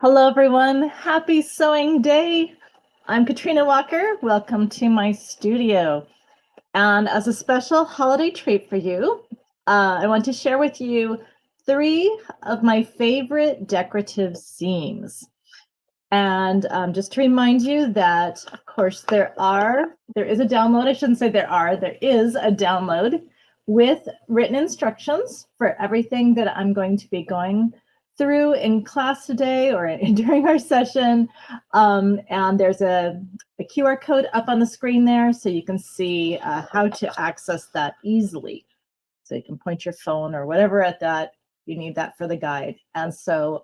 Hello, everyone. Happy sewing day. I'm Katrina Walker. Welcome to my studio. And as a special holiday treat for you, I want to share with you 3 of my favorite decorative seams. And just to remind you that, of course, there is a download. I shouldn't say there is a download with written instructions for everything that I'm going to be going through in class today or during our session. And there's a QR code up on the screen there so you can see how to access that easily. So you can point your phone or whatever at that. You need that for the guide. And so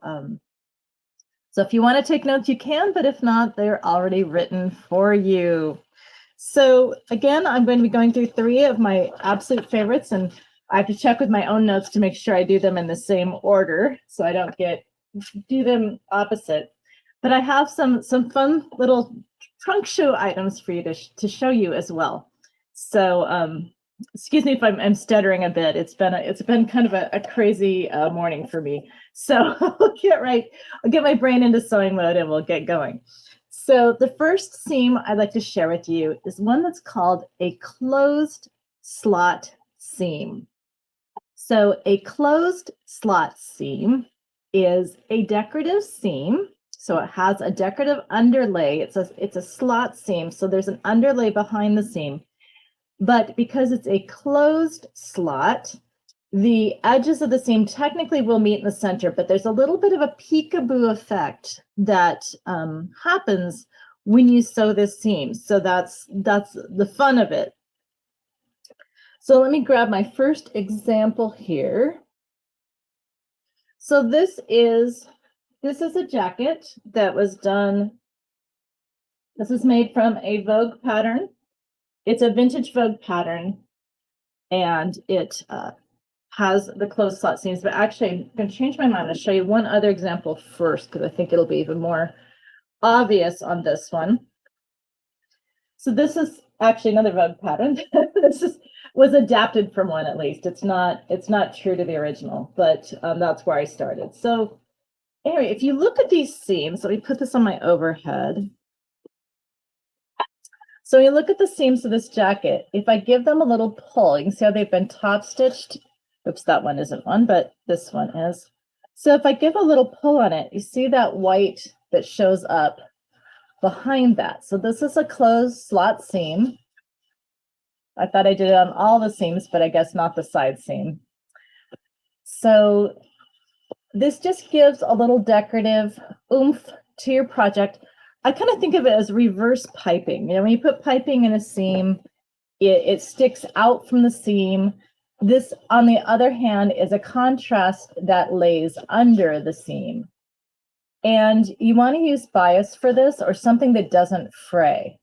if you want to take notes, you can, but if not, they're already written for you. So again, I'm going to be going through 3 of my absolute favorites, and I have to check with my own notes to make sure I do them in the same order so I don't do them opposite. But I have some fun little trunk show items for you to show you as well. So excuse me if I'm stuttering a bit. It's been kind of a crazy morning for me. So I'll get my brain into sewing mode and we'll get going. So the first seam I'd like to share with you is one that's called a closed slot seam. So a closed slot seam is a decorative seam. So it has a decorative underlay. It's a slot seam. So there's an underlay behind the seam. But because it's a closed slot, the edges of the seam technically will meet in the center, but there's a little bit of a peekaboo effect that happens when you sew this seam. So that's the fun of it. So let me grab my first example here. So this is a jacket that was done. This is made from a Vogue pattern. It's a vintage Vogue pattern, and it has the closed slot seams, but actually I'm going to change my mind. I'll show you one other example first because I think it'll be even more obvious on this one. So this is actually another Vogue pattern. Was adapted from one, at least. It's not true to the original, but that's where I started. So anyway, if you look at these seams, let me put this on my overhead. So you look at the seams of this jacket. If I give them a little pull, you can see how they've been top stitched. Oops, that one isn't one, but this one is. So if I give a little pull on it, you see that white that shows up behind that. So this is a closed slot seam. I thought I did it on all the seams, but I guess not the side seam. So this just gives a little decorative oomph to your project. I kind of think of it as reverse piping. You know, when you put piping in a seam, it sticks out from the seam. This, on the other hand, is a contrast that lays under the seam. And you want to use bias for this, or something that doesn't fray.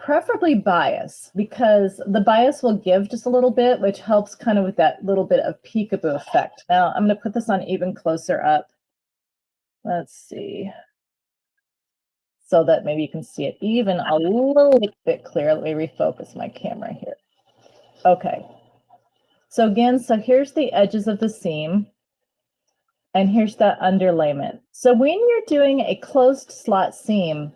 Preferably bias, because the bias will give just a little bit, which helps kind of with that little bit of peekaboo effect. Now I'm going to put this on even closer up. Let's see. So that maybe you can see it even a little bit clearer. Let me refocus my camera here. Okay. So again, so here's the edges of the seam, and here's that underlayment. So when you're doing a closed slot seam,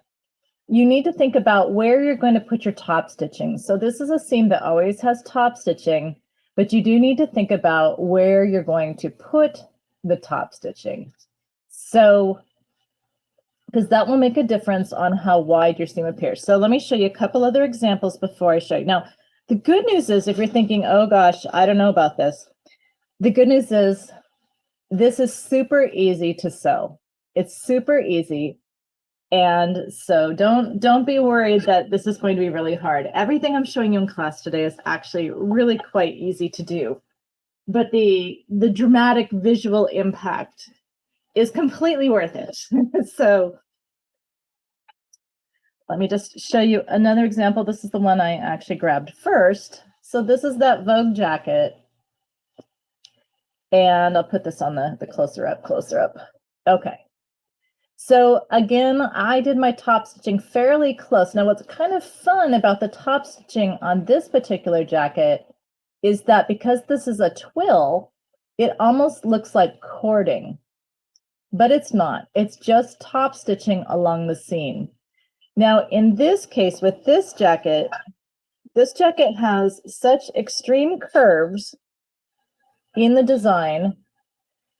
you need to think about where you're going to put your top stitching. So this is a seam that always has top stitching, but you do need to think about where you're going to put the top stitching. So, because that will make a difference on how wide your seam appears. So let me show you a couple other examples before I show you. Now, the good news is, if you're thinking, oh gosh, I don't know about this, the good news is this is super easy to sew. It's super easy. And so don't be worried that this is going to be really hard. Everything I'm showing you in class today is actually really quite easy to do. But the dramatic visual impact is completely worth it. So let me just show you another example. This is the one I actually grabbed first. So this is that Vogue jacket. And I'll put this on the closer up. Okay. So again, I did my top stitching fairly close. Now, what's kind of fun about the top stitching on this particular jacket is that because this is a twill, it almost looks like cording. but it's not. It's just top stitching along the seam. Now, in this case, with this jacket has such extreme curves in the design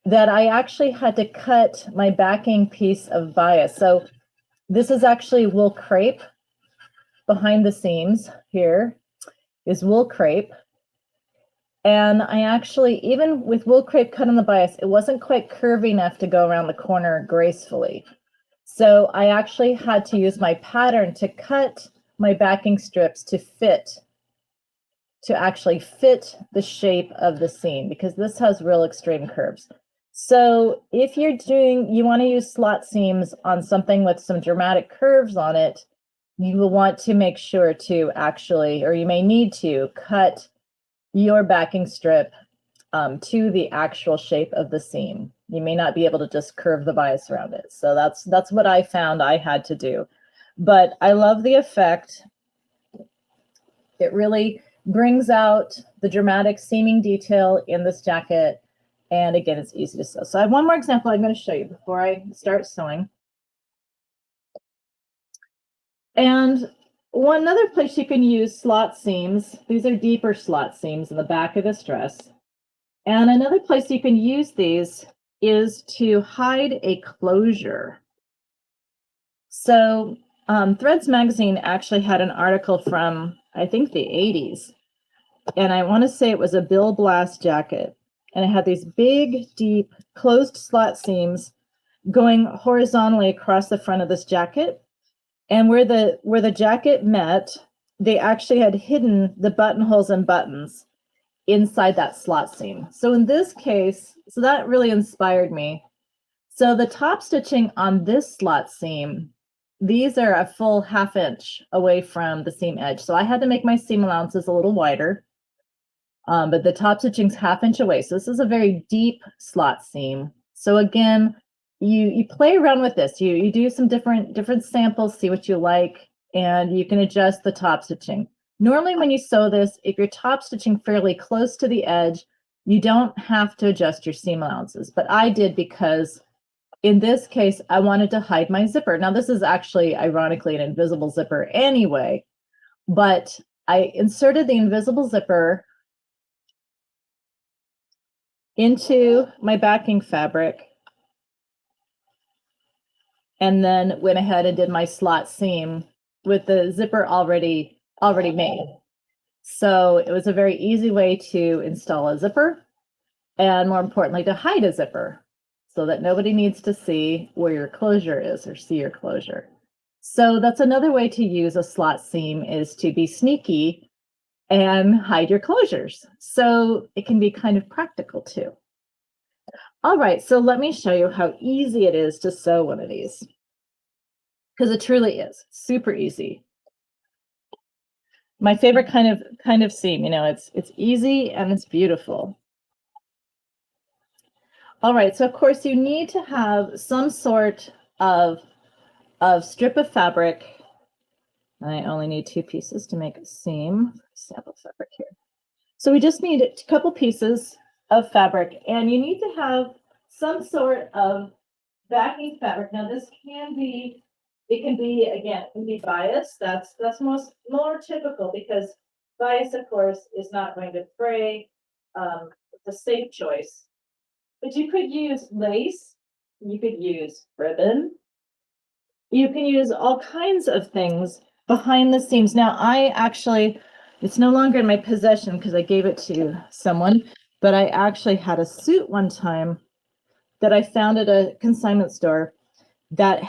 that I actually had to cut my backing piece of bias. So this is actually wool crepe. Behind the seams here is wool crepe. And I actually, even with wool crepe cut on the bias, it wasn't quite curvy enough to go around the corner gracefully. So I actually had to use my pattern to cut my backing strips to actually fit the shape of the seam, because this has real extreme curves. So if you want to use slot seams on something with some dramatic curves on it, you will want to make sure to actually, or you may need to cut your backing strip to the actual shape of the seam. You may not be able to just curve the bias around it. So that's what I found I had to do. But I love the effect. It really brings out the dramatic seaming detail in this jacket. And again, it's easy to sew. So I have one more example I'm going to show you before I start sewing. And one other place you can use slot seams, these are deeper slot seams in the back of this dress. And another place you can use these is to hide a closure. So Threads Magazine actually had an article from, I think, the 80s. And I want to say it was a Bill Blast jacket. And it had these big, deep, closed slot seams going horizontally across the front of this jacket. And where the jacket met, they actually had hidden the buttonholes and buttons inside that slot seam. So in this case, so that really inspired me. So the top stitching on this slot seam, these are a full 1/2 inch away from the seam edge. So I had to make my seam allowances a little wider. But the top stitching's 1/2 inch away. So this is a very deep slot seam. So again, you play around with this. You do some different samples, see what you like, and you can adjust the top stitching. Normally when you sew this, if you're top stitching fairly close to the edge, you don't have to adjust your seam allowances. But I did, because in this case, I wanted to hide my zipper. Now this is actually, ironically, an invisible zipper anyway, but I inserted the invisible zipper into my backing fabric, and then went ahead and did my slot seam with the zipper already made. So it was a very easy way to install a zipper, and more importantly, to hide a zipper so that nobody needs to see where your closure is or see your closure. So that's another way to use a slot seam, is to be sneaky and hide your closures. So it can be kind of practical too. All right, so let me show you how easy it is to sew one of these, because it truly is super easy. My favorite kind of seam, it's easy and it's beautiful. All right, so of course you need to have some sort of strip of fabric. I only need 2 pieces to make a seam. Sample fabric here. So we just need a couple pieces of fabric, and you need to have some sort of backing fabric. Now this can be, again, it can be bias. That's more typical, because bias, of course, is not going to fray. It's a safe choice. But you could use lace, you could use ribbon, you can use all kinds of things behind the seams. Now I actually, it's no longer in my possession because I gave it to someone, but I actually had a suit one time that I found at a consignment store that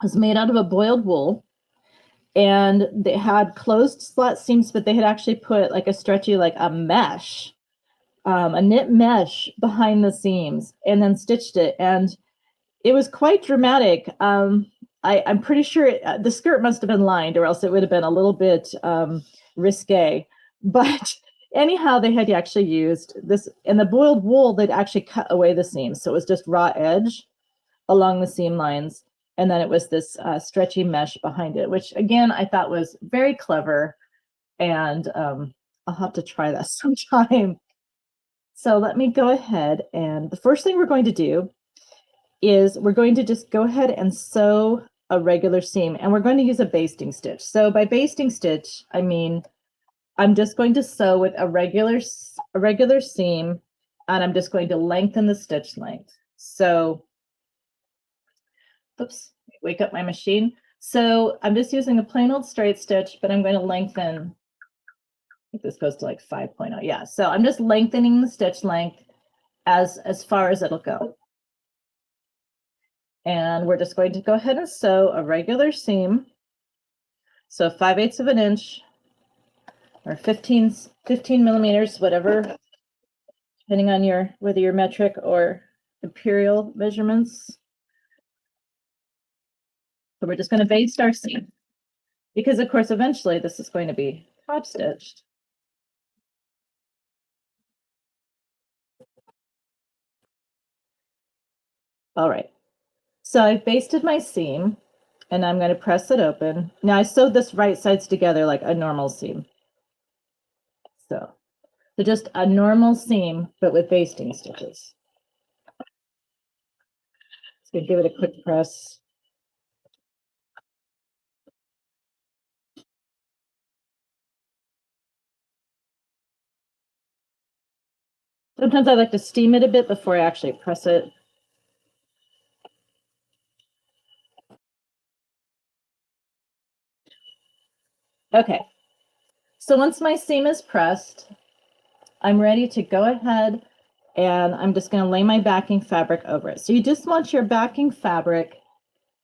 was made out of a boiled wool, and they had closed slot seams, but they had actually put like a stretchy, like a mesh, a knit mesh behind the seams, and then stitched it. And it was quite dramatic. I'm pretty sure the skirt must have been lined, or else it would have been a little bit risque. But anyhow, they had actually used this, and the boiled wool, they'd actually cut away the seams. So it was just raw edge along the seam lines. And then it was this stretchy mesh behind it, which again, I thought was very clever. And I'll have to try that sometime. So let me go ahead, and the first thing we're going to do is we're going to just go ahead and sew a regular seam, and we're going to use a basting stitch. So by basting stitch, I mean I'm just going to sew with a regular seam, and I'm just going to lengthen the stitch length. So, oops, wake up my machine. So I'm just using a plain old straight stitch, but I'm going to lengthen. I think this goes to like 5.0. Yeah, so I'm just lengthening the stitch length as far as it'll go. And we're just going to go ahead and sew a regular seam. So 5/8 of an inch or 15 millimeters, whatever, depending on whether your metric or imperial measurements. So we're just going to baste our seam because of course eventually this is going to be top stitched. All right, so I've basted my seam and I'm going to press it open. Now I sewed this right sides together like a normal seam. So just a normal seam, but with basting stitches. Just gonna give it a quick press. Sometimes I like to steam it a bit before I actually press it. Okay, so once my seam is pressed, I'm ready to go ahead and I'm just going to lay my backing fabric over it. So you just want your backing fabric,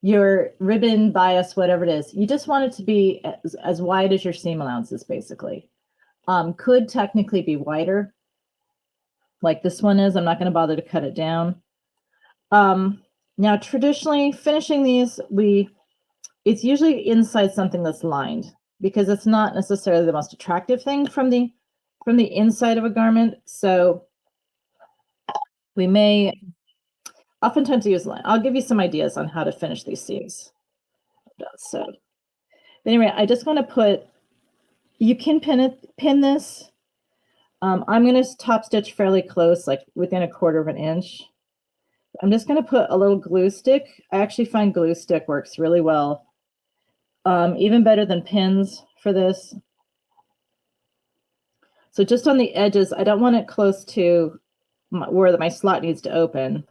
your ribbon bias, whatever it is, you just want it to be as wide as your seam allowances, basically. Could technically be wider, like this one is. I'm not going to bother to cut it down. Now, traditionally, finishing these, it's usually inside something that's lined because it's not necessarily the most attractive thing from the inside of a garment. So we may oftentimes use line. I'll give you some ideas on how to finish these seams. So anyway, I just want to put, you can pin this. I'm going to top stitch fairly close, like within 1/4 of an inch. I'm just going to put a little glue stick. I actually find glue stick works really well. Even better than pins for this. So just on the edges, I don't want it close to where my slot needs to open.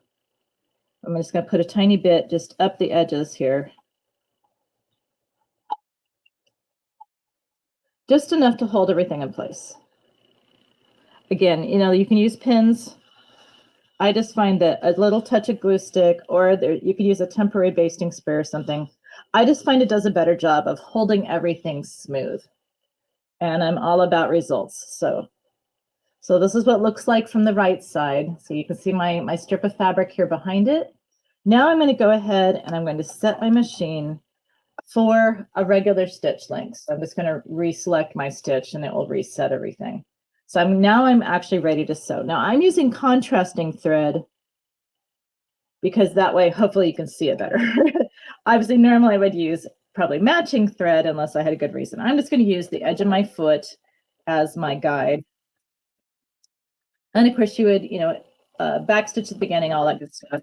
I'm just going to put a tiny bit just up the edges here. Just enough to hold everything in place. Again, you can use pins. I just find that a little touch of glue stick, or you could use a temporary basting spray or something. I just find it does a better job of holding everything smooth. And I'm all about results. So this is what it looks like from the right side. So you can see my strip of fabric here behind it. Now I'm going to go ahead and I'm going to set my machine for a regular stitch length. So I'm just going to reselect my stitch and it will reset everything. So I'm actually ready to sew. Now I'm using contrasting thread because that way hopefully you can see it better. Obviously normally I would use probably matching thread unless I had a good reason. I'm just going to use the edge of my foot as my guide. And of course you would, back stitch at the beginning, all that good stuff.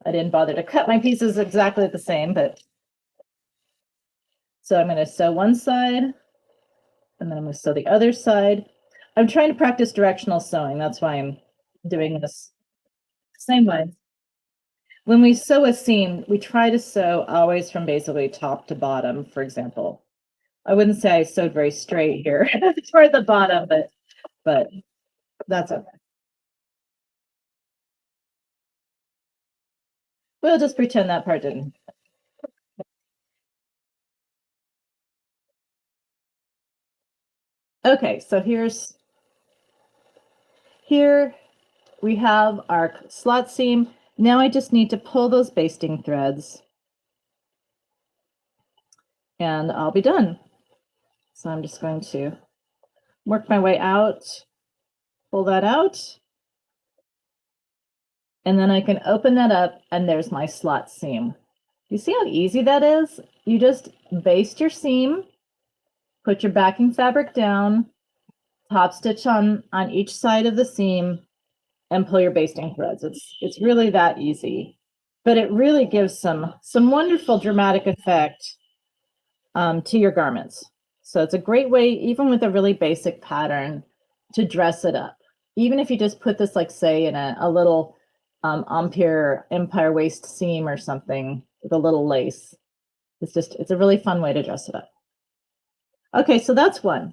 I didn't bother to cut my pieces exactly the same, but so I'm going to sew one side and then I'm going to sew the other side. I'm trying to practice directional sewing. That's why I'm doing this same way. When we sew a seam, we try to sew always from basically top to bottom, for example. I wouldn't say I sewed very straight here toward the bottom, but that's okay. We'll just pretend that part didn't. Okay, so here we have our slot seam. Now I just need to pull those basting threads and I'll be done. So I'm just going to work my way out, pull that out, and then I can open that up and there's my slot seam. You see how easy that is? You just baste your seam put your backing fabric down, top stitch on each side of the seam, and pull your basting threads. It's really that easy, but it really gives some wonderful dramatic effect to your garments. So it's a great way, even with a really basic pattern, to dress it up. Even if you just put this, like, say, in a little empire waist seam or something with a little lace. It's a really fun way to dress it up. Okay, so that's one.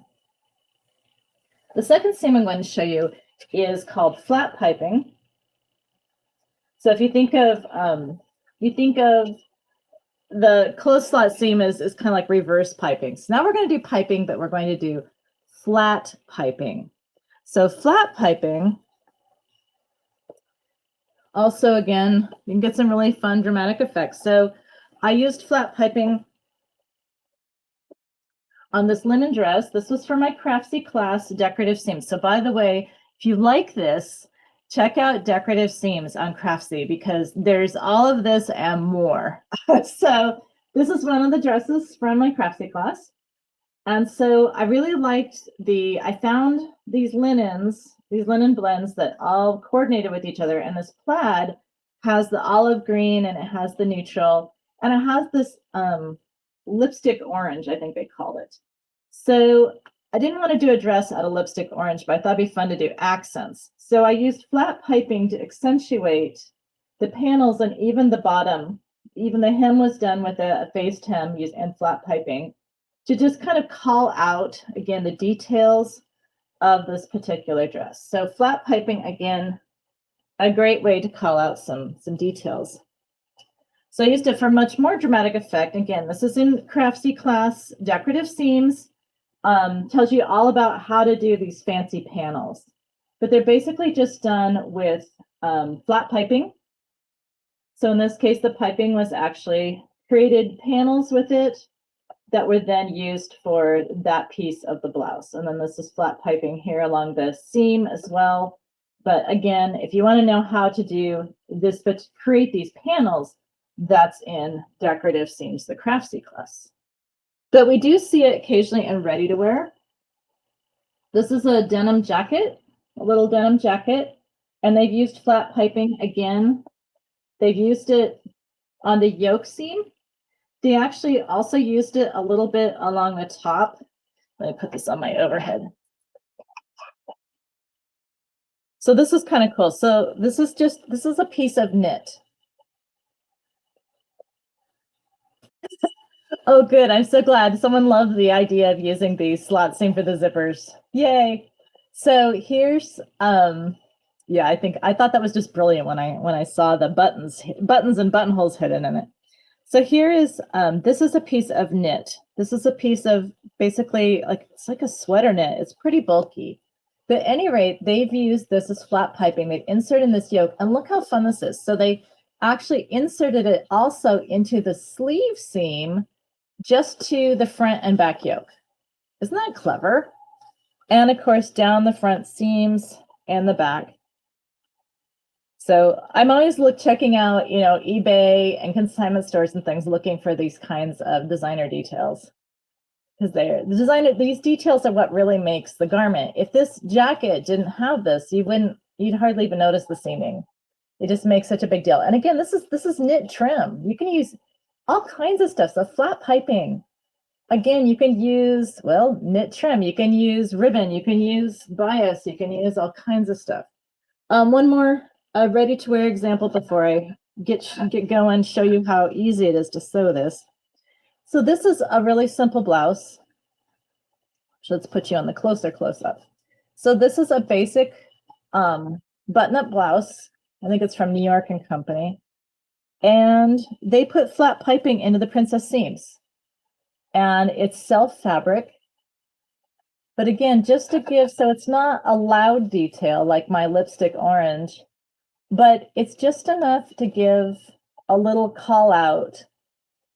The second seam I'm going to show you is called flat piping. So if you think of the closed slot seam is kind of like reverse piping. So now we're going to do piping, but we're going to do flat piping. So flat piping, also, again, you can get some really fun dramatic effects. So I used flat piping on this linen dress. This was for my Craftsy class, Decorative Seams. So by the way, if you like this, check out Decorative Seams on Craftsy, because there's all of this and more. So this is one of the dresses from my Craftsy class. And so I really liked I found these linen blends that all coordinated with each other. And this plaid has the olive green and it has the neutral and it has this lipstick orange, I think they called it. So I didn't want to do a dress out of lipstick orange, but I thought it'd be fun to do accents. So I used flat piping to accentuate the panels and even the bottom. Even the hem was done with a faced hem and flat piping to just kind of call out, again, the details of this particular dress. So flat piping, again, a great way to call out some details. So I used it for much more dramatic effect. Again, this is in Craftsy class, Decorative Seams. Tells you all about how to do these fancy panels. But they're basically just done with flat piping. So in this case, the piping was actually created panels with it that were then used for that piece of the blouse. And then this is flat piping here along the seam as well. But again, if you want to know how to do this, but to create these panels, that's in Decorative Seams, the Craftsy class. But we do see it occasionally in ready to wear. This is a denim jacket, a little denim jacket, and they've used flat piping again. They've used it on the yoke seam. They actually also used it a little bit along the top. Let me put this on my overhead. So this is kind of cool. So this is a piece of knit. Oh, good. I'm so glad someone loved the idea of using the slot seam for the zippers. Yay. So here's, yeah, I thought that was just brilliant when I saw the buttons and buttonholes hidden in it. So here is, this is a piece of knit. This is a piece of basically it's like a sweater knit. It's pretty bulky. But at any rate, they've used this as flat piping. They've inserted in this yoke, and look how fun this is. So they actually inserted it also into the sleeve seam, just to the front and back yoke. Isn't that clever? And of course, down the front seams and the back. So I'm always checking out, eBay and consignment stores and things, looking for these kinds of designer details, because these details are what really makes the garment. If this jacket didn't have this, you'd hardly even notice the seaming. It just makes such a big deal. And again, this is knit trim. You can use all kinds of stuff. So flat piping, again, you can use, well, knit trim. You can use ribbon. You can use bias. You can use all kinds of stuff. One more ready-to-wear example before I get going, show you how easy it is to sew this. So this is a really simple blouse. So let's put you on the close-up. So this is a basic button-up blouse. I think it's from New York and Company. And they put flat piping into the princess seams. And it's self fabric. But again, just to give, so it's not a loud detail like my lipstick orange, but it's just enough to give a little call out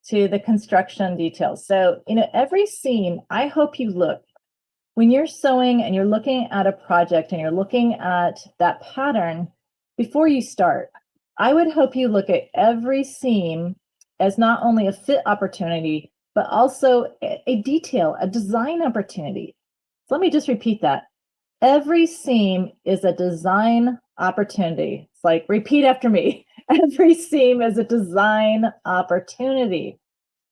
to the construction details. So, every seam, I hope you look, when you're sewing and you're looking at a project and you're looking at that pattern, before you start, I would hope you look at every seam as not only a fit opportunity, but also a detail, a design opportunity. So let me just repeat that. Every seam is a design opportunity. It's like, repeat after me. Every seam is a design opportunity.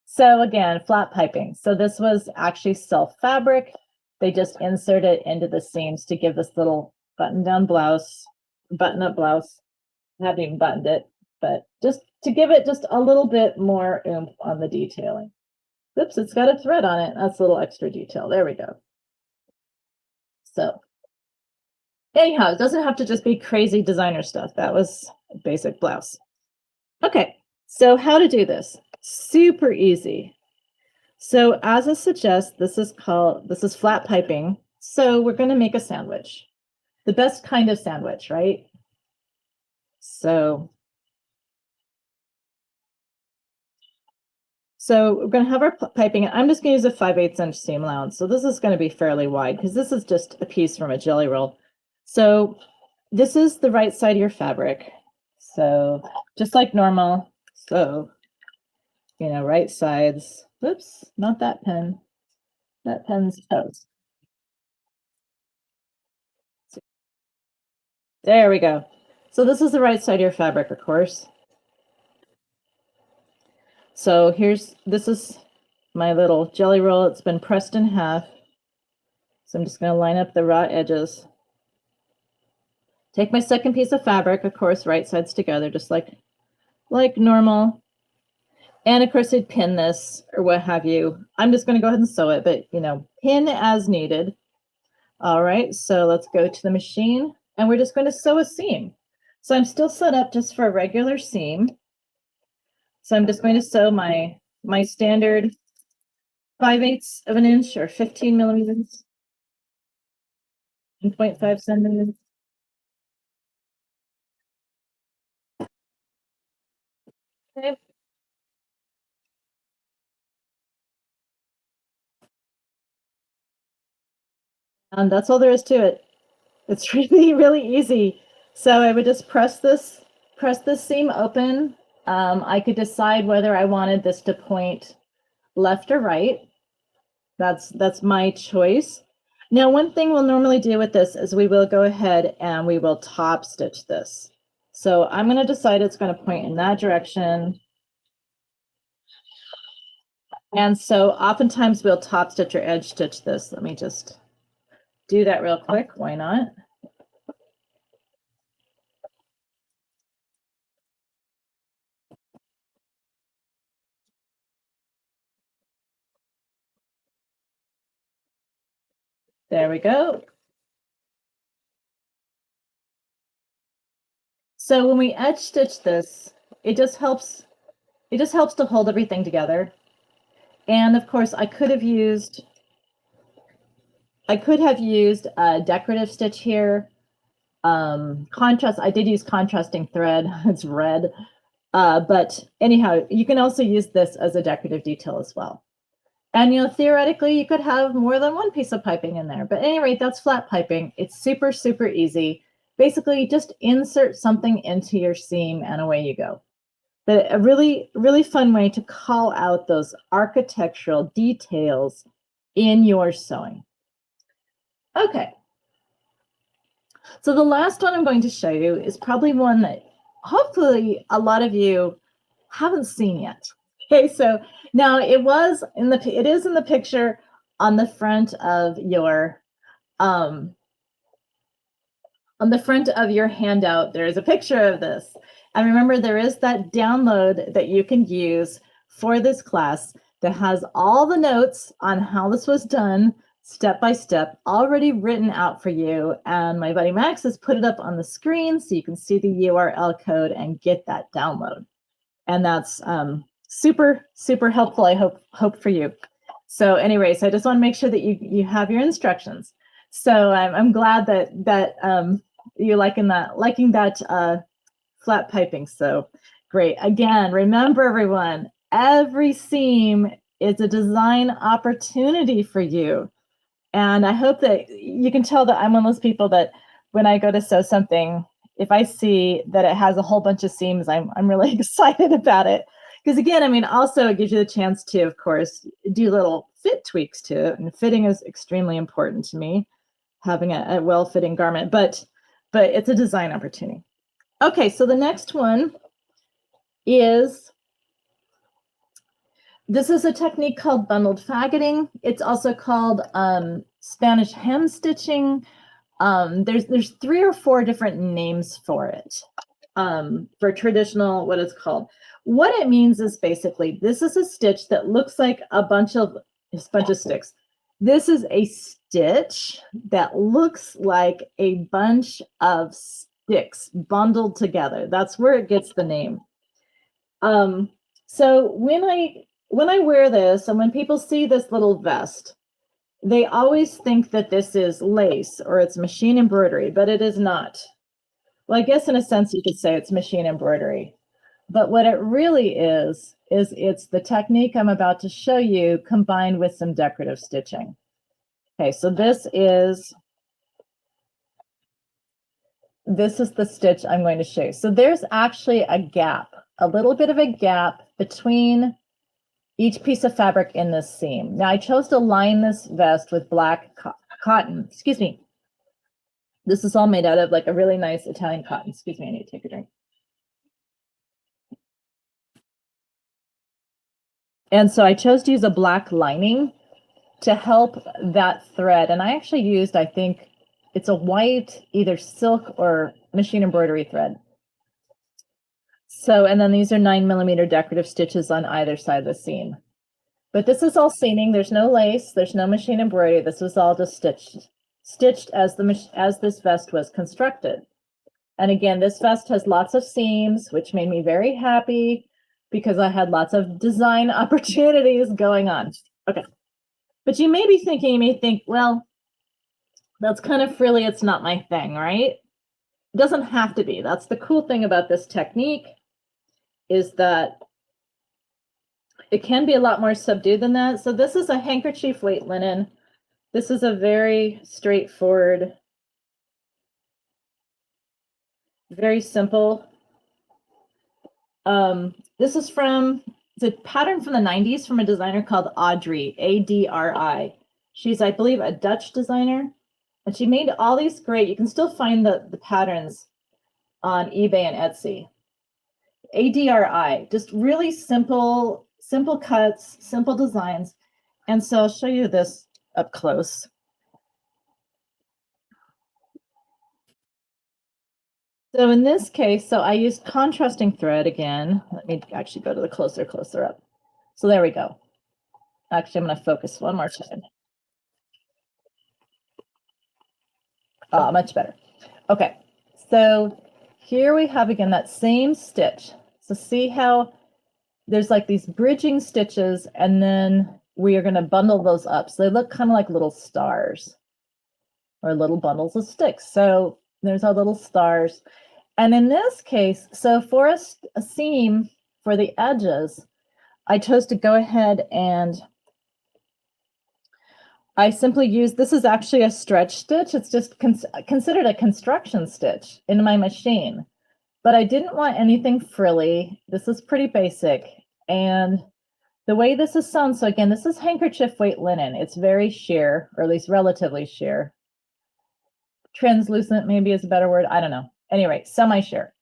So again, flat piping. So this was actually self fabric. They just insert it into the seams to give this little button-down blouse, button-up blouse. I haven't even buttoned it, but just to give it just a little bit more oomph on the detailing. Oops, it's got a thread on it. That's a little extra detail. There we go. So anyhow, it doesn't have to just be crazy designer stuff. That was a basic blouse. Okay, so how to do this? Super easy. So as I suggest, this is flat piping. So we're going to make a sandwich, the best kind of sandwich, right? So we're going to have our piping. I'm just going to use a 5/8 inch seam allowance. So this is going to be fairly wide because this is just a piece from a jelly roll. So this is the right side of your fabric. So just like normal. So, you know, right sides. Oops, not that pen. That pen's toast. There we go. So this is the right side of your fabric, of course. So this is my little jelly roll. It's been pressed in half. So I'm just going to line up the raw edges. Take my second piece of fabric, of course, right sides together, just like normal. And of course, I'd pin this or what have you. I'm just going to go ahead and sew it, but you know, pin as needed. All right, so let's go to the machine and we're just going to sew a seam. So I'm still set up just for a regular seam. So I'm just going to sew my standard 5/8 of an inch or 15 millimeters, 1.5 centimeters. Okay. And that's all there is to it. It's really, really easy. So I would just press this seam open. I could decide whether I wanted this to point left or right. That's my choice. Now, one thing we'll normally do with this is we will go ahead and we will top stitch this. So I'm going to decide it's going to point in that direction. And so oftentimes we'll top stitch or edge stitch this. Let me just do that real quick. Why not? There we go. So when we edge stitch this, it just helps to hold everything together. And of course, I could have used a decorative stitch here. Contrast, I did use contrasting thread. It's red. But anyhow, you can also use this as a decorative detail as well. And you know, theoretically, you could have more than one piece of piping in there. But at any rate, that's flat piping. It's super, super easy. Basically, just insert something into your seam and away you go. But a really, really fun way to call out those architectural details in your sewing. Okay. So the last one I'm going to show you is probably one that hopefully a lot of you haven't seen yet. Okay, so now it is in the picture on the front of your handout. There is a picture of this. And remember, there is that download that you can use for this class that has all the notes on how this was done, step by step, already written out for you. And my buddy Max has put it up on the screen so you can see the URL code and get that download. And that's super, super helpful, I hope for you. So anyways, I just want to make sure that you have your instructions. So I'm glad that you're liking that flat piping. So great. Again, remember everyone, every seam is a design opportunity for you. And I hope that you can tell that I'm one of those people that when I go to sew something, if I see that it has a whole bunch of seams, I'm really excited about it Because again, I mean, also it gives you the chance to, of course, do little fit tweaks to it. And fitting is extremely important to me, having a well-fitting garment, but it's a design opportunity. Okay, so the next one is, this is a technique called bundled faggoting. It's also called Spanish hem stitching. There's 3 or 4 different names for it. For traditional, what it's called. What it means is basically, this is a stitch that looks like a bunch of sticks. This is a stitch that looks like a bunch of sticks bundled together. That's where it gets the name. So when I wear this, and when people see this little vest, they always think that this is lace or it's machine embroidery, but it is not. Well, I guess in a sense you could say it's machine embroidery, but what it really is it's the technique I'm about to show you combined with some decorative stitching. Okay, so this is the stitch I'm going to show you. So there's actually a gap, a little bit of a gap between each piece of fabric in this seam. Now I chose to line this vest with black cotton. Excuse me. This is all made out of like a really nice Italian cotton. Excuse me, I need to take a drink. And so I chose to use a black lining to help that thread. And I actually used, I think it's a white, either silk or machine embroidery thread. So, and then these are 9mm decorative stitches on either side of the seam. But this is all seaming. There's no lace. There's no machine embroidery. This was all just stitched as this vest was constructed. And again, this vest has lots of seams, which made me very happy because I had lots of design opportunities going on. Okay. But you may think, well, that's kind of frilly. It's not my thing, right? It doesn't have to be. That's the cool thing about this technique, is that it can be a lot more subdued than that. So this is a handkerchief weight linen. This is a very straightforward, very simple. This is it's a pattern from the 90s from a designer called Audrey, A-D-R-I. She's, I believe, a Dutch designer. And she made all these great, you can still find the patterns on eBay and Etsy. ADRI, just really simple cuts, simple designs. And so I'll show you this up close. So in this case, so I used contrasting thread again. Let me actually go to the closer up. So there we go. Actually, I'm going to focus one more time. Oh, much better. Okay, so here we have again that same stitch. So see how there's like these bridging stitches, and then we are going to bundle those up. So they look kind of like little stars or little bundles of sticks. So there's our little stars. And in this case, so for a seam for the edges, I chose to go ahead and I simply use, this is actually a stretch stitch. It's just considered a construction stitch in my machine, but I didn't want anything frilly. This is pretty basic. And the way this is sewn, so again, this is handkerchief weight linen. It's very sheer, or at least relatively sheer. Translucent maybe is a better word. I don't know. Anyway, semi-sheer.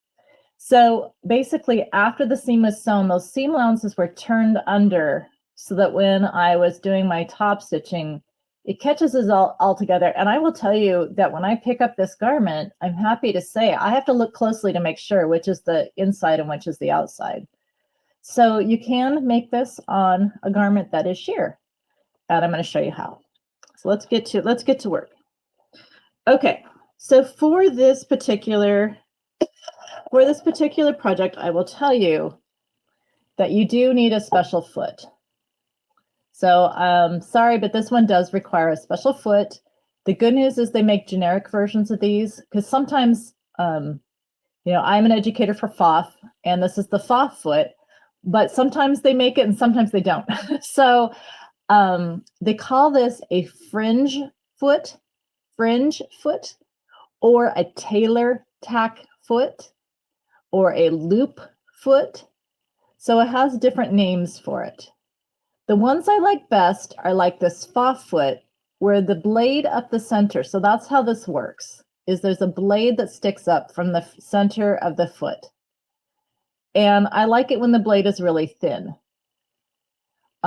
So basically, after the seam was sewn, those seam allowances were turned under so that when I was doing my top stitching, it catches us all together. And I will tell you that when I pick up this garment, I'm happy to say I have to look closely to make sure which is the inside and which is the outside. So you can make this on a garment that is sheer, and I'm going to show you how. So let's get to work. Okay, so for this particular project, I will tell you that you do need a special foot. So sorry, but this one does require a special foot. The good news is they make generic versions of these, because sometimes, I'm an educator for FOF, and this is the FOF foot, but sometimes they make it and sometimes they don't. So they call this a fringe foot, or a tailor tack foot, or a loop foot. So it has different names for it. The ones I like best are like this fa foot, where the blade up the center. So that's how this works, is there's a blade that sticks up from the center of the foot. And I like it when the blade is really thin.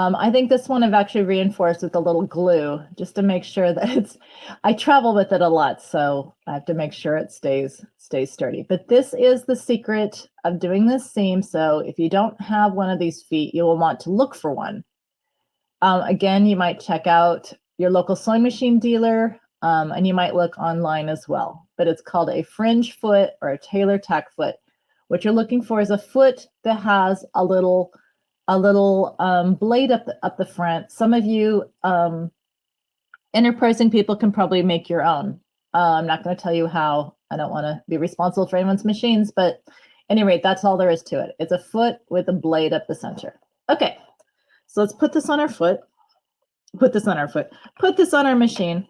I think this one I've actually reinforced with a little glue just to make sure that I travel with it a lot, so I have to make sure it stays sturdy. But this is the secret of doing this seam. So if you don't have one of these feet, you will want to look for one. Again, you might check out your local sewing machine dealer, and you might look online as well. But it's called a fringe foot or a tailor tack foot. What you're looking for is a foot that has a little blade up the front. Some of you enterprising people can probably make your own. I'm not going to tell you how. I don't want to be responsible for anyone's machines, but at any rate, that's all there is to it. It's a foot with a blade up the center. Okay, so let's put this on our foot. Put this on our foot. Put this on our machine.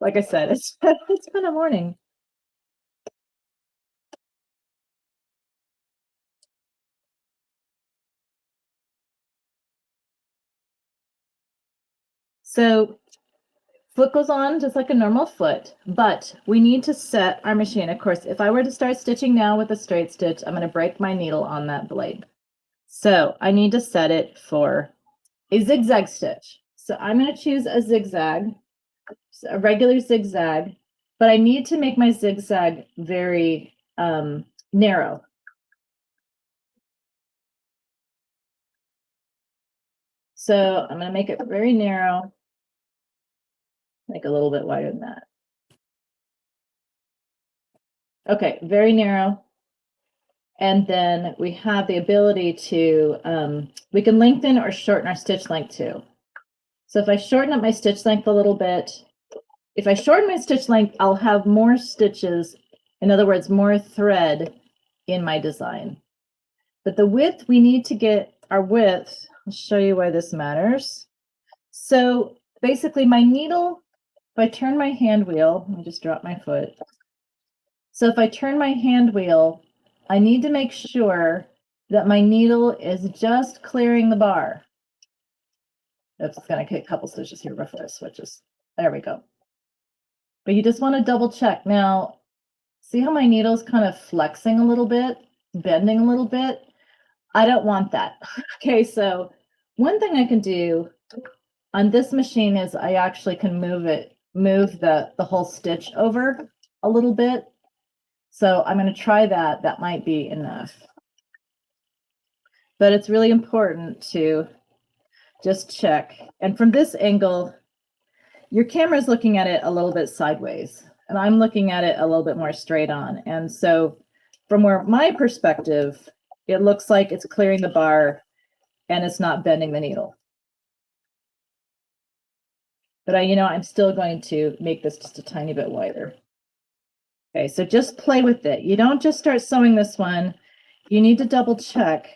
Like I said, it's been a morning. So foot goes on just like a normal foot, but we need to set our machine. Of course, if I were to start stitching now with a straight stitch, I'm going to break my needle on that blade. So I need to set it for a zigzag stitch. So I'm going to choose a zigzag, a regular zigzag, but I need to make my zigzag very narrow. So I'm going to make it very narrow, make a little bit wider than that. Okay, very narrow. And then we have the ability to, we can lengthen or shorten our stitch length too. So if I shorten up my stitch length a little bit, if I shorten my stitch length, I'll have more stitches. In other words, more thread in my design. But the width, we need to get our width. I'll show you why this matters. So basically my needle, if I turn my hand wheel, let me just drop my foot. So if I turn my hand wheel, I need to make sure that my needle is just clearing the bar. Oops, it's going to take a couple stitches here before it switches. There we go. But you just want to double check. Now, see how my needle's kind of flexing a little bit, bending a little bit? I don't want that. Okay, so one thing I can do on this machine is I actually can move the whole stitch over a little bit. So I'm going to try that. That might be enough. But it's really important to just check. And from this angle, your camera is looking at it a little bit sideways, and I'm looking at it a little bit more straight on. And so from where my perspective, it looks like it's clearing the bar and it's not bending the needle. But I'm still going to make this just a tiny bit wider. Okay, so just play with it. You don't just start sewing this one. You need to double check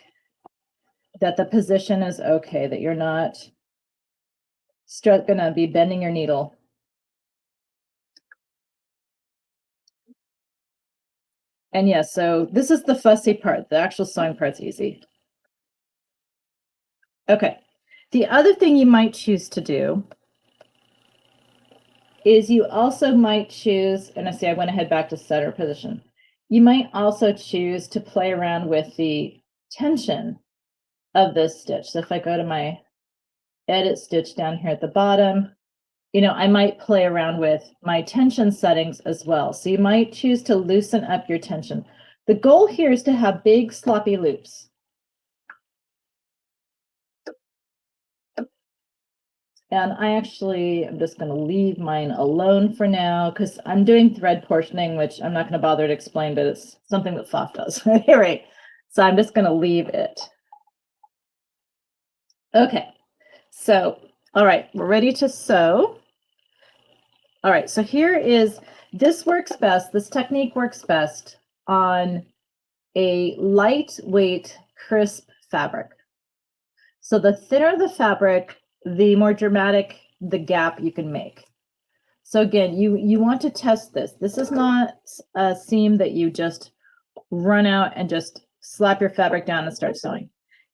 that the position is okay, that you're not gonna be bending your needle. And yes, so this is the fussy part. The actual sewing part's easy. Okay, the other thing you might choose to do is you also might choose, and I see I went ahead back to center position. You might also choose to play around with the tension of this stitch. So if I go to my edit stitch down here at the bottom, I might play around with my tension settings as well. So you might choose to loosen up your tension. The goal here is to have big sloppy loops. And I'm just going to leave mine alone for now because I'm doing thread portioning, which I'm not going to bother to explain, but it's something that Pfaff does. All right. So I'm just going to leave it. Okay. So, all right, we're ready to sew. All right, so this works best. This technique works best on a lightweight, crisp fabric. So the thinner the fabric, the more dramatic the gap you can make. So again, you want to test this. This is not a seam that you just run out and just slap your fabric down and start sewing.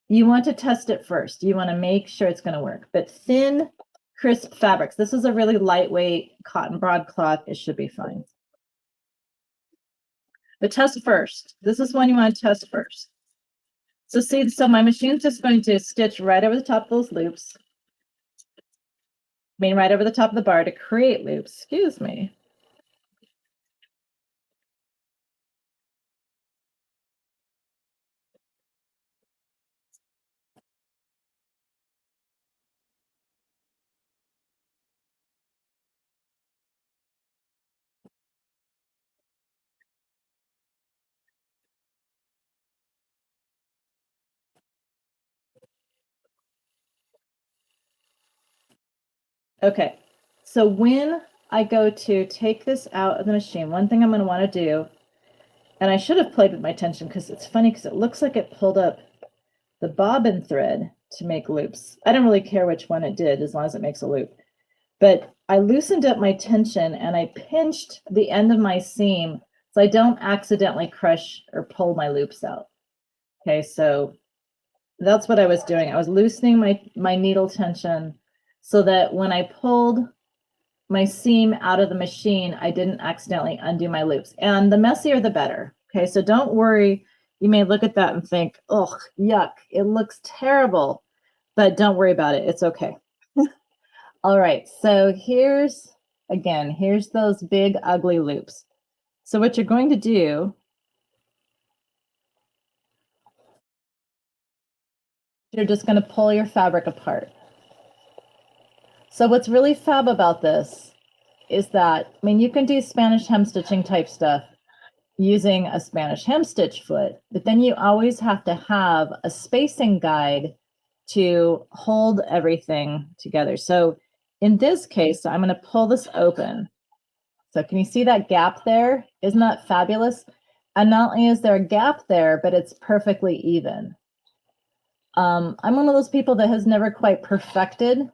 You want to test it first. You want to make sure it's going to work. But thin, crisp fabrics. This is a really lightweight cotton broadcloth. It should be fine. But test first. This is one you want to test first. So see, so my machine's just going to stitch right over the top of those loops. I mean, right over the top of the bar to create loops. Excuse me. Okay, so when I go to take this out of the machine, one thing I'm going to want to do, and I should have played with my tension because it's funny because it looks like it pulled up the bobbin thread to make loops. I don't really care which one it did as long as it makes a loop. But I loosened up my tension and I pinched the end of my seam so I don't accidentally crush or pull my loops out. Okay, so that's what I was doing. I was loosening my needle tension so that when I pulled my seam out of the machine, I didn't accidentally undo my loops. And the messier, the better. Okay, so don't worry. You may look at that and think, oh, yuck, it looks terrible. But don't worry about it. It's okay. All right, so here's those big ugly loops. So what you're going to do, you're just going to pull your fabric apart. So what's really fab about this is that, I mean, you can do Spanish hem stitching type stuff using a Spanish hem stitch foot, but then you always have to have a spacing guide to hold everything together. So in this case, I'm going to pull this open. So can you see that gap there? Isn't that fabulous? And not only is there a gap there, but it's perfectly even. I'm one of those people that has never quite perfected.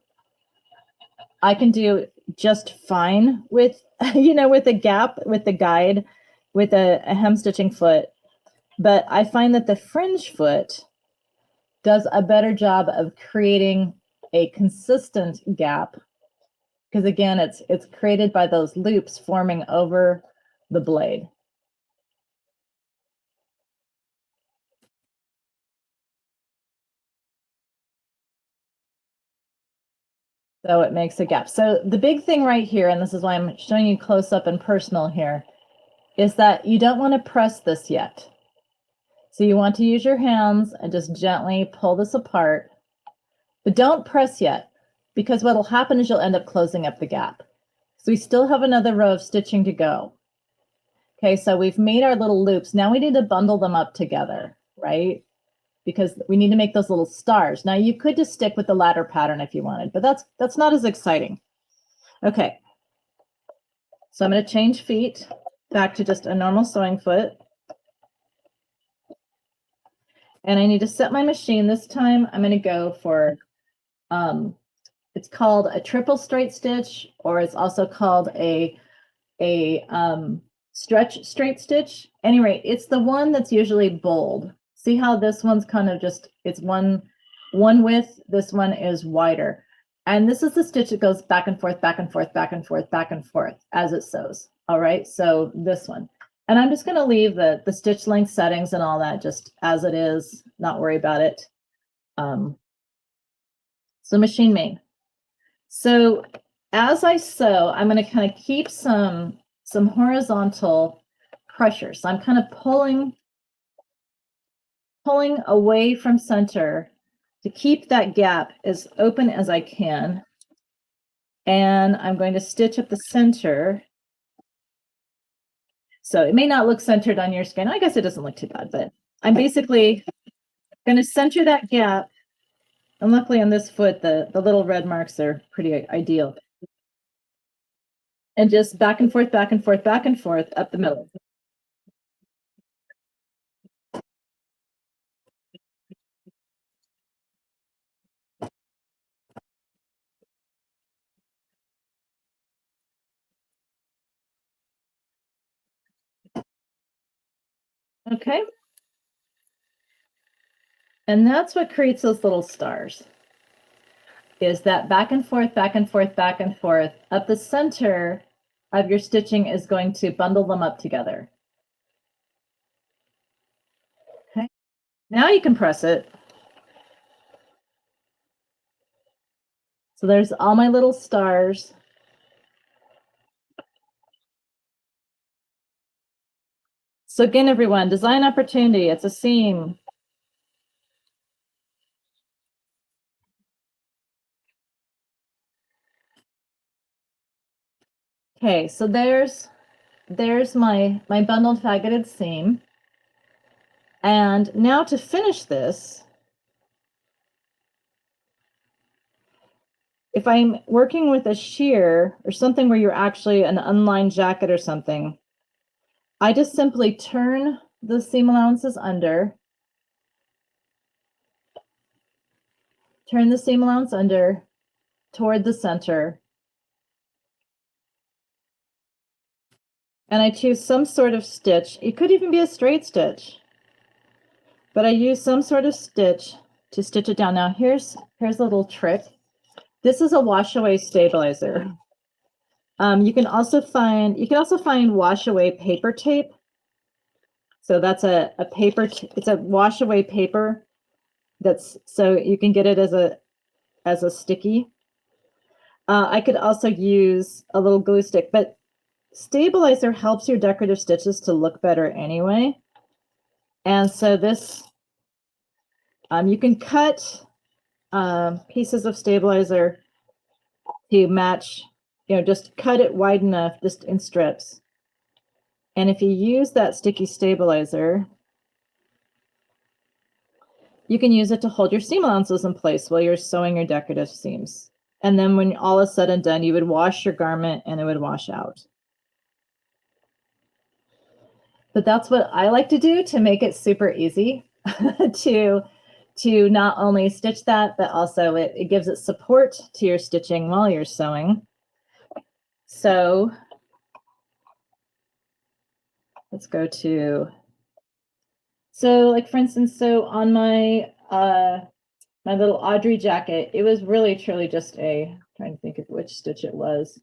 I can do just fine with, with a gap, with the guide, with a hem stitching foot. But I find that the fringe foot does a better job of creating a consistent gap because again, it's created by those loops forming over the blade. So it makes a gap. So the big thing right here, and this is why I'm showing you close up and personal here, is that you don't want to press this yet. So you want to use your hands and just gently pull this apart, but don't press yet because what'll happen is you'll end up closing up the gap. So we still have another row of stitching to go. Okay, so we've made our little loops. Now we need to bundle them up together, right? Because we need to make those little stars. Now you could just stick with the ladder pattern if you wanted, but that's not as exciting. Okay, so I'm going to change feet back to just a normal sewing foot. And I need to set my machine. This time I'm going to go for, it's called a triple straight stitch, or it's also called a stretch straight stitch. Anyway, it's the one that's usually bold. See how this one's kind of just, it's one width, this one is wider. And this is the stitch that goes back and forth, back and forth, back and forth, back and forth as it sews. All right, so this one. And I'm just going to leave the stitch length settings and all that just as it is, not worry about it. So machine made. So as I sew, I'm going to kind of keep some horizontal pressure. So I'm kind of pulling away from center to keep that gap as open as I can. And I'm going to stitch up the center. So it may not look centered on your skin. I guess it doesn't look too bad, but I'm basically going to center that gap. And luckily on this foot, the little red marks are pretty ideal. And just back and forth, back and forth, back and forth up the middle. Okay. And that's what creates those little stars, is that back and forth, back and forth, back and forth. Up the center of your stitching is going to bundle them up together. Okay, now you can press it. So there's all my little stars. So again, everyone, design opportunity, it's a seam. Okay, so there's my bundled faceted seam. And now to finish this, if I'm working with a sheer or something where you're actually an unlined jacket or something, I just simply turn the seam allowances under, turn the seam allowance under toward the center, and I choose some sort of stitch. It could even be a straight stitch, but I use some sort of stitch to stitch it down. Now here's a little trick. This is a wash away stabilizer. You can also find wash away paper tape. So that's a paper, it's a wash away paper. That's, so you can get it as a sticky. I could also use a little glue stick, but stabilizer helps your decorative stitches to look better anyway. And so this, you can cut pieces of stabilizer to match, just cut it wide enough, just in strips. And if you use that sticky stabilizer, you can use it to hold your seam allowances in place while you're sewing your decorative seams. And then when all is said and done, you would wash your garment and it would wash out. But that's what I like to do to make it super easy to not only stitch that, but also it gives it support to your stitching while you're sewing. So let's go to, so like for instance, so on my my little Audrey jacket, it was really truly just I'm trying to think of which stitch it was.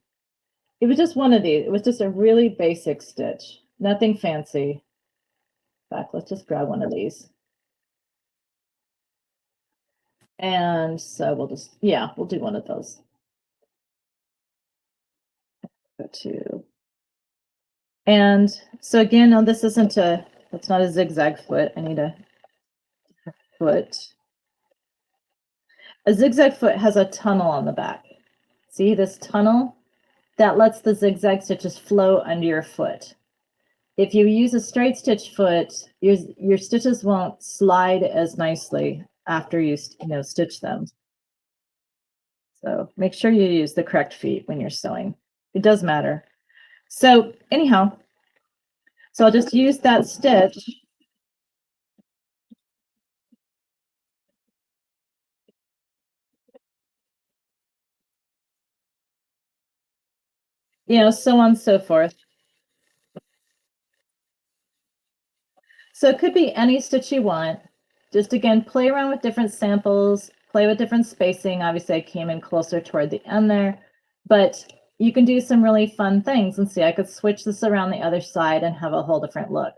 It was just one of these. It was just a really basic stitch, nothing fancy. In fact, let's just grab one of these. And so we'll just, we'll do one of those. Go to, and so again, now this isn't that's not a zigzag foot. I need a foot. A zigzag foot has a tunnel on the back. See this tunnel? That lets the zigzag stitches flow under your foot. If you use a straight stitch foot, your stitches won't slide as nicely after you stitch them. So make sure you use the correct feet when you're sewing. It does matter. So anyhow, so I'll just use that stitch. So on and so forth. So it could be any stitch you want. Just again, play around with different samples, play with different spacing. Obviously, I came in closer toward the end there, but you can do some really fun things. And see, I could switch this around the other side and have a whole different look.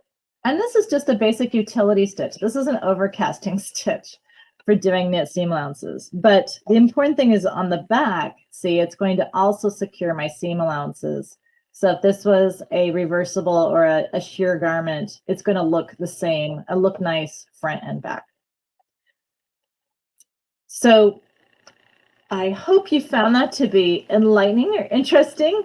And this is just a basic utility stitch. This is an overcasting stitch for doing knit seam allowances. But the important thing is on the back, see, it's going to also secure my seam allowances. So if this was a reversible or a sheer garment, it's going to look the same and look nice front and back. So I hope you found that to be enlightening or interesting.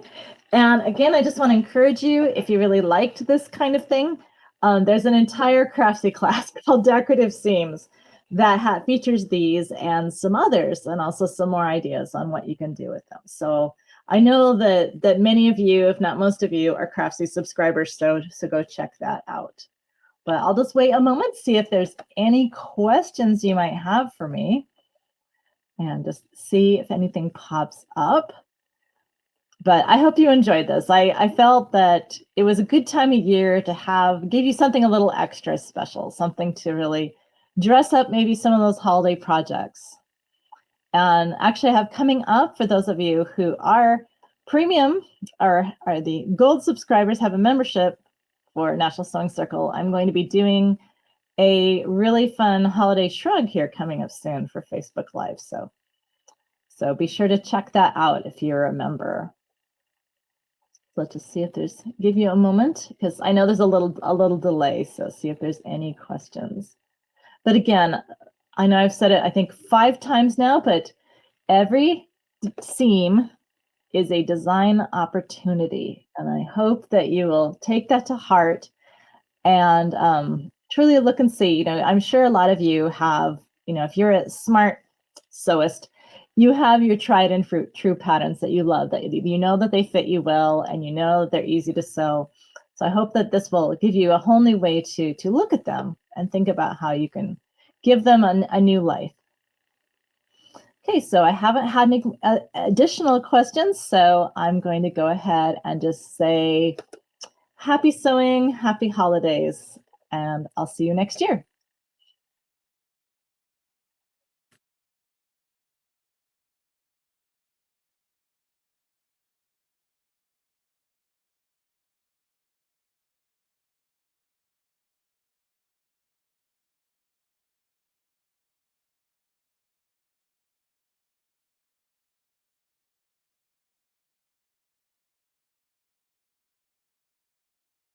And again, I just want to encourage you, if you really liked this kind of thing, there's an entire Craftsy class called Decorative Seams that features these and some others, and also some more ideas on what you can do with them. So I know that many of you, if not most of you, are Craftsy subscribers, so go check that out. But I'll just wait a moment, see if there's any questions you might have for me, and just see if anything pops up. But I hope you enjoyed this. I felt that it was a good time of year to give you something a little extra special, something to really dress up maybe some of those holiday projects. And actually I have coming up, for those of you who are premium or are the gold subscribers, have a membership for National Sewing Circle, I'm going to be doing a really fun holiday shrug here coming up soon for Facebook Live. So be sure to check that out if you're a member. Let's just see if there's, give you a moment, because I know there's a little delay. So see if there's any questions. But again, I know I've said it, I think 5 times now, but every seam is a design opportunity. And I hope that you will take that to heart and truly look and see. You know, I'm sure a lot of you have, you know, if you're a smart sewist, you have your tried and true patterns that you love, that you know that they fit you well, and you know they're easy to sew. So I hope that this will give you a whole new way to look at them and think about how you can give them a new life. Okay, so I haven't had any additional questions, so I'm going to go ahead and just say happy sewing, happy holidays, and I'll see you next year.